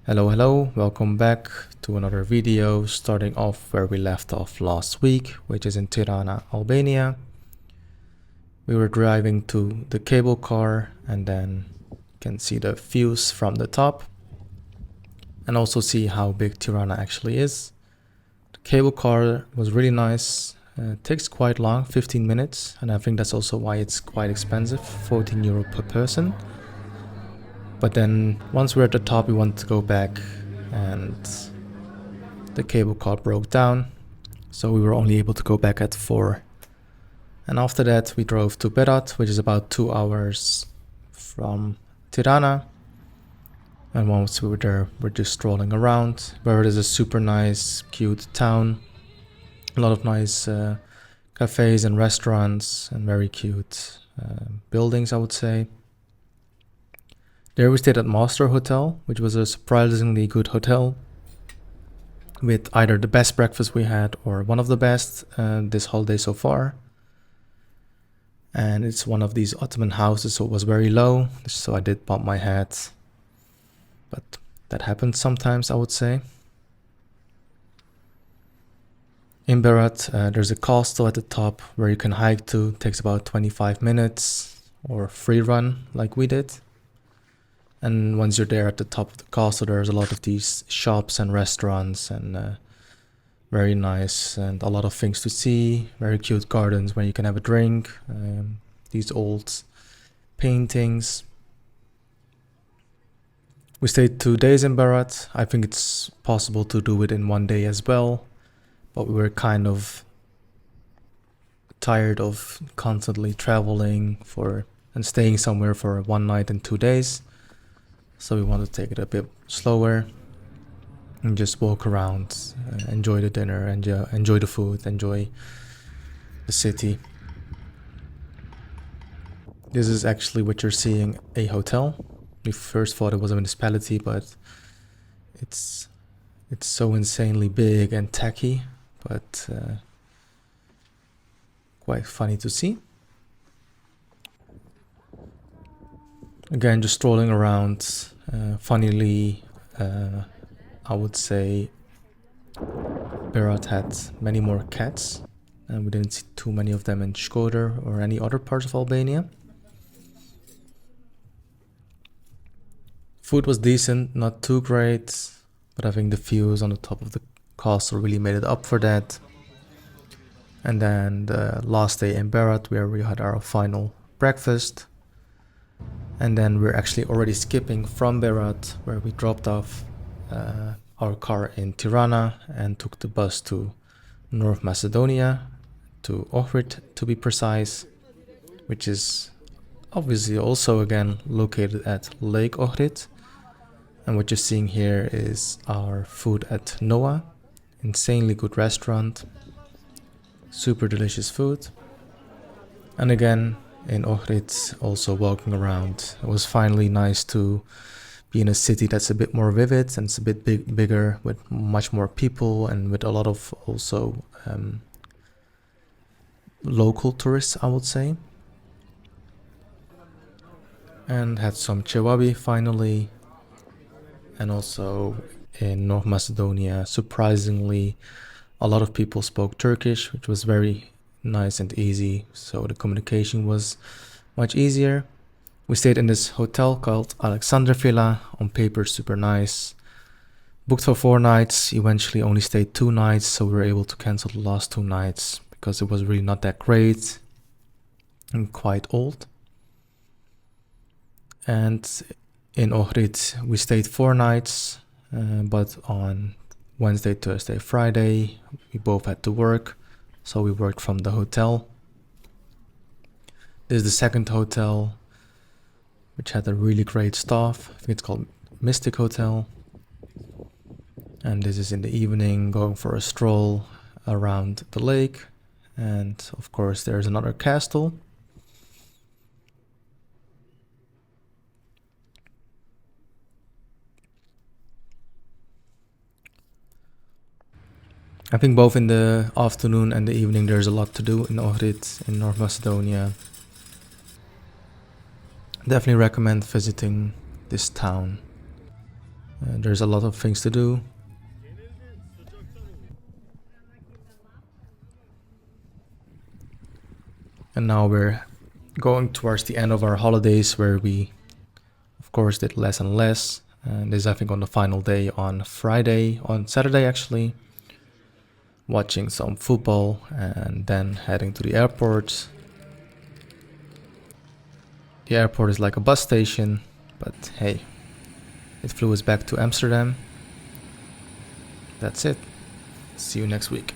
Hello, welcome back to another video, starting off where we left off last week, which is in Tirana, Albania. We were driving to the cable car, and then you can see the views from the top and also see how big Tirana actually is. The cable car was really nice. It takes quite long, 15 minutes, and I think that's also why it's quite expensive, 14 euro per person. But then once we're at the top, we wanted to go back, and the cable car broke down, so we were only able to go back at 4. And after that we drove to Berat, which is about 2 hours from Tirana. And once we were there, we're just strolling around. Berat is a super nice, cute town. A lot of nice cafes and restaurants and very cute buildings, I would say. There we stayed at Master Hotel, which was a surprisingly good hotel, with either the best breakfast we had or one of the best this holiday so far. And it's one of these Ottoman houses, so it was very low, so I did bump my head. But that happens sometimes, I would say. In Berat, there's a castle at the top where you can hike to. It takes about 25 minutes, or free run like we did. And once you're there at the top of the castle, there's a lot of these shops and restaurants, and very nice, and a lot of things to see. Very cute gardens where you can have a drink. These old paintings. We stayed 2 days in Berat. I think it's possible to do it in 1 day as well, but we were kind of tired of constantly traveling and staying somewhere for 1 night and 2 days. So we want to take it a bit slower and just walk around, enjoy the dinner, enjoy the food, enjoy the city. This is actually what you're seeing, a hotel. We first thought it was a municipality, but it's so insanely big and tacky, but quite funny to see. Again, just strolling around. Funnily, I would say Berat had many more cats, and we didn't see too many of them in Shkodër or any other parts of Albania. Food was decent, not too great, but I think the views on the top of the castle really made it up for that. And then the last day in Berat, where we had our final breakfast. And then we're actually already skipping from Berat, where we dropped off our car in Tirana and took the bus to North Macedonia, to Ohrid to be precise, which is obviously also again located at Lake Ohrid. And what you're seeing here is our food at Noah, insanely good restaurant, super delicious food. And again, in Ohrid, also walking around. It was finally nice to be in a city that's a bit more vivid, and it's a bit bigger, with much more people and with a lot of also local tourists, I would say. And had some cevabi finally. And also in North Macedonia, surprisingly, a lot of people spoke Turkish, which was very nice and easy, so the communication was much easier. We stayed in this hotel called Alexander Villa, on paper super nice. Booked for 4 nights, eventually only stayed 2 nights, so we were able to cancel the last 2 nights because it was really not that great and quite old. And in Ohrid we stayed 4 nights, but on Wednesday, Thursday, Friday we both had to work. So we worked from the hotel. This is the second hotel, which had a really great staff. I think it's called Mystic Hotel. And this is in the evening, going for a stroll around the lake. And of course there's another castle. I think both in the afternoon and the evening there's a lot to do in Ohrid, in North Macedonia. Definitely recommend visiting this town. There's a lot of things to do. And now we're going towards the end of our holidays, where we, of course, did less and less. And this is, I think, on the final day on Saturday actually, watching some football and then heading to the airport. The airport is like a bus station, but hey, it flew us back to Amsterdam. That's it. See you next week.